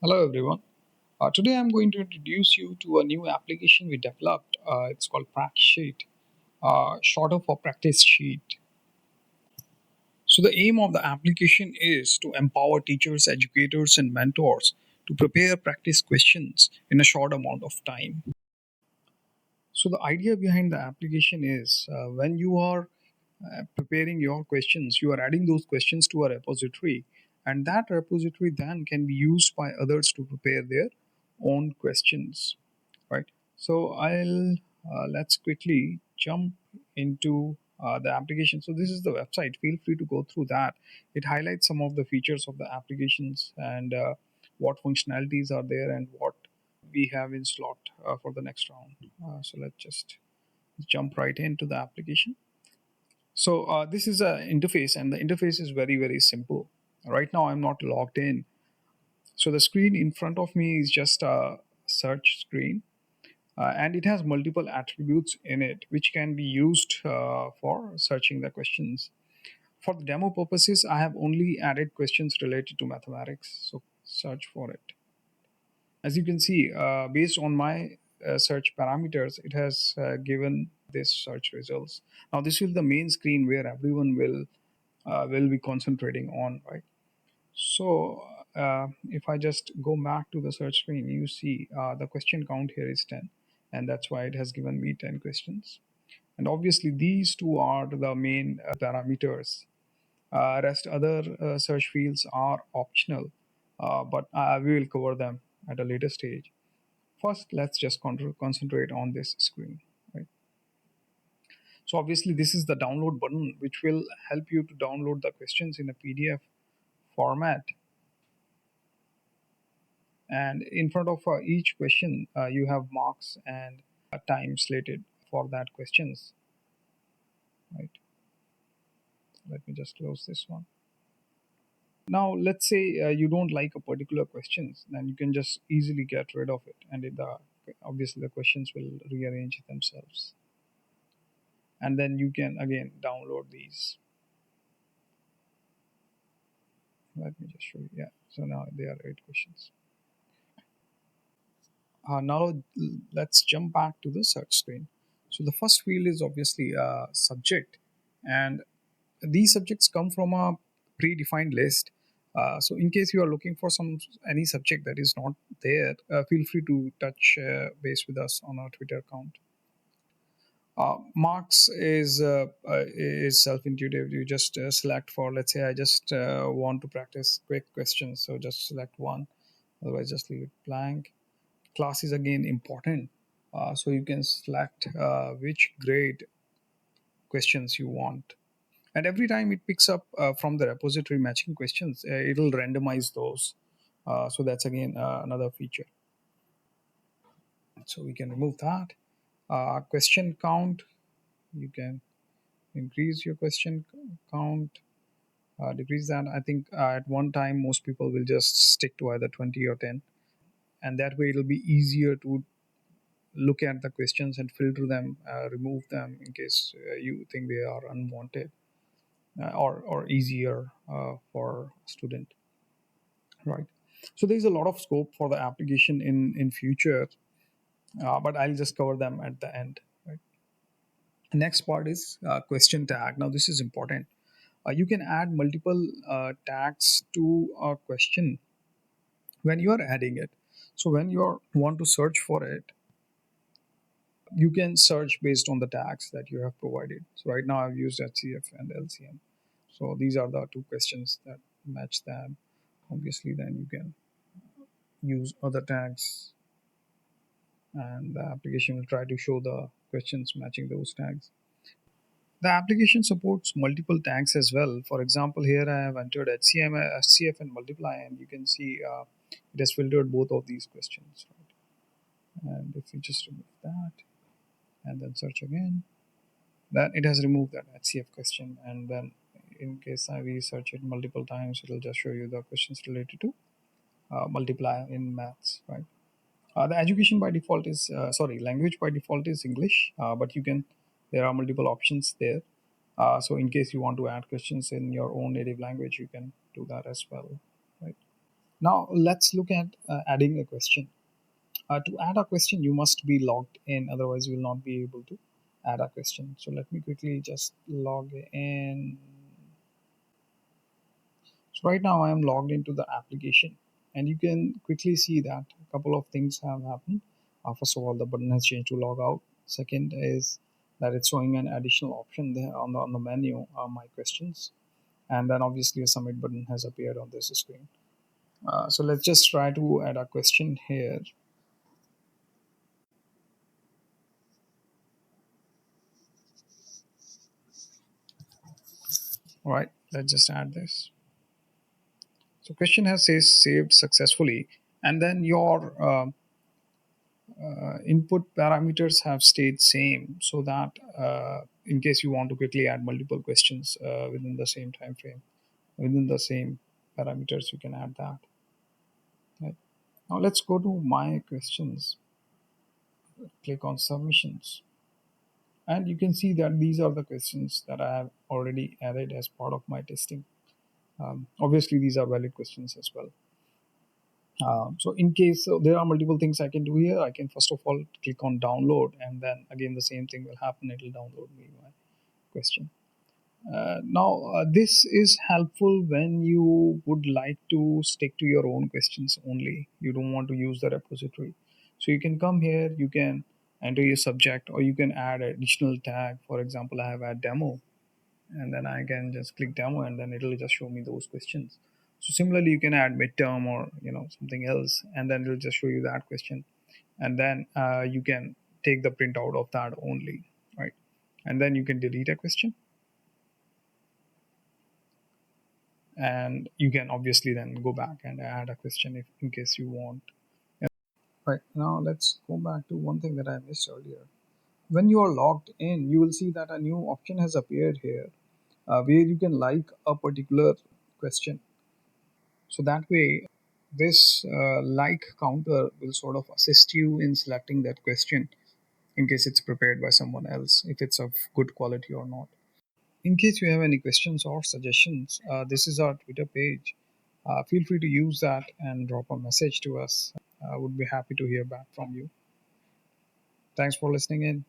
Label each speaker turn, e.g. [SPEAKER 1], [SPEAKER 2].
[SPEAKER 1] Hello everyone. Today I'm going to introduce you to a new application we developed. It's called praksheet, shorter for practice sheet. So the aim of the application is to empower teachers, educators, and mentors to prepare practice questions in a short amount of time. So the idea behind the application is when you are preparing your questions, you are adding those questions to a repository, and that repository then can be used by others to prepare their own questions, right? So I'll let's quickly jump into the application. So this is the website. Feel free to go through that. It highlights some of the features of the applications and what functionalities are there and what we have in slot for the next round. So let's just jump right into the application. So this is a interface, and the interface is very simple. Right now, I'm not logged in, so the screen in front of me is just a search screen, and it has multiple attributes in it, which can be used for searching the questions. For the demo purposes, I have only added questions related to mathematics. So search for it. As you can see, based on my search parameters, it has given this search results. Now this is the main screen where everyone will be concentrating on, right? So if I just go back to the search screen, you see the question count here is 10, and that's why it has given me 10 questions. And obviously these two are the main parameters. Rest other search fields are optional, but we will cover them at a later stage. First, let's just concentrate on this screen, right? So obviously this is the download button, which will help you to download the questions in a PDF format. And in front of each question, you have marks and time slated for that questions, right? Let me just close this one. Now, let's say you don't like a particular questions, then you can just easily get rid of it, and obviously the questions will rearrange themselves. And then you can again download these. Let me just show you. Yeah, so now there are 8 questions. Now let's jump back to the search screen. So the first field is obviously a subject, and these subjects come from a predefined list. So in case you are looking for any subject that is not there, feel free to touch base with us on our Twitter account. Marks is self-intuitive. You just select for, let's say I just want to practice quick questions, so just select one. Otherwise, just leave it blank. Class is again important, so you can select which grade questions you want. And every time it picks up from the repository matching questions, it'll randomize those. So that's again another feature. So we can remove that. Question count, you can increase your question count, decrease that. I think at one time most people will just stick to either 20 or 10, and that way it'll be easier to look at the questions and filter them, remove them in case you think they are unwanted, or easier for student, right? So there's a lot of scope for the application in future, but I'll just cover them at the end, right? Next part is question tag. Now this is important. You can add multiple tags to a question when you are adding it. So when you want to search for it, you can search based on the tags that you have provided. So right now I've used HCF and LCM. So these are the two questions that match them. Obviously, then you can use other tags, and the application will try to show the questions matching those tags. The application supports multiple tags as well. For example, here I have entered HCM, HCF, and multiply, and you can see it has filtered both of these questions. Right? And if you just remove that and then search again, then it has removed that HCF question. And then in case I research it multiple times, it will just show you the questions related to multiply in maths, right? The education by default is language by default is English, but there are multiple options there. So in case you want to add questions in your own native language, you can do that as well, right? Now let's look at adding a question. To add a question, you must be logged in, otherwise you will not be able to add a question. So let me quickly just log in. So right now I am logged into the application, and you can quickly see that a couple of things have happened. First of all, the button has changed to log out. Second is that it's showing an additional option there on the menu, my questions, and then obviously a submit button has appeared on this screen. So let's just try to add a question here. All right, let's just add this. So question has says saved successfully, and then your input parameters have stayed same, so that in case you want to quickly add multiple questions within the same time frame, within the same parameters, you can add that. Right. Now let's go to my questions, click on submissions, and you can see that these are the questions that I have already added as part of my testing. Obviously these are valid questions as well. So in case there are multiple things I can do here, I can first of all click on download, and then again the same thing will happen. It will download me my question. Now this is helpful when you would like to stick to your own questions only. You don't want to use the repository. So you can come here, you can enter your subject, or you can add additional tag. For example, I have add demo, and then I can just click demo, and then it'll just show me those questions. So similarly, you can add midterm or something else, and then it'll just show you that question, and then you can take the printout of that only, right? And then you can delete a question, and you can obviously then go back and add a question if in case you want. Right, now let's go back to one thing that I missed earlier. When you are logged in, you will see that a new option has appeared here, where you can like a particular question. So that way, this like counter will sort of assist you in selecting that question in case it's prepared by someone else, if it's of good quality or not. In case you have any questions or suggestions, this is our Twitter page. Feel free to use that and drop a message to us. I would be happy to hear back from you. Thanks for listening in.